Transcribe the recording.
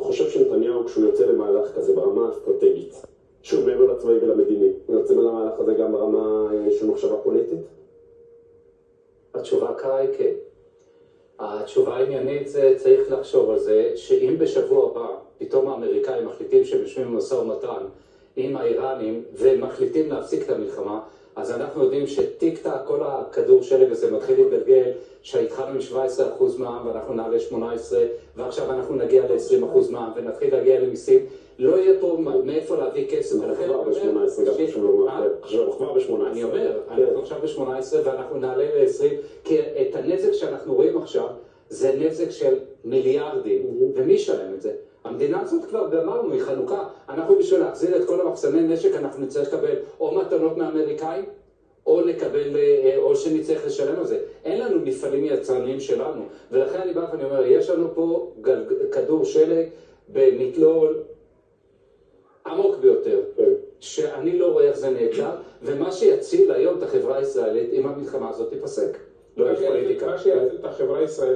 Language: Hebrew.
חושב שנתניהו כשהוא יוצא למהלך כזה ברמה האסטרטגית, שהוא מעבר לצבאי ולמדיני, הוא יוצא למהלך הזה גם ברמה של מחשבה פוליטית? התשובה קרה היא כן. התשובה העניינית זה צריך לחשוב על זה, שאם בשבוע הבא פתאום האמריקאים מחליטים שהם יושבים במשא ומתן עם האיראנים ומחליטים להפסיק את המלחמה, אז אנחנו יודעים שטיק-טק כל הכדור שלג הזה מתחיל להתגלגל, שהתחלנו עם 17% מע"מ ואנחנו נעלה 18, ועכשיו אנחנו נגיע ל-20% מע"מ ונתחיל להגיע למיסים. לא יהיה פה מאיפה להביא כסף. אנחנו כבר ב-18, גם חשוב לא מאחר. אנחנו כבר ב-18. אני אומר, אנחנו עכשיו ב-18 ואנחנו נעלה ל-20, כי את הנזק שאנחנו רואים עכשיו, זה נזק של מיליארדים, ומי שלם את זה? המדינה הזאת כבר גמרנו, היא חנוכה. אנחנו בשביל להחזיר את כל המחסני נשק, אנחנו נצטרך לקבל או מתנות מאמריקאים, או שנצטרך לשלם על זה. אין לנו מפעלים יצרניים שלנו, ולכן אני בא ואני אומר, יש לנו פה כדור שלג במתלול עמוק ביותר, שאני לא רואה איך זה נעצר, ומה שיציל היום את החברה הישראלית, אם המלחמה הזאת תיפסק. לא יש פוליטיקה. מה שיציל את החברה הישראלית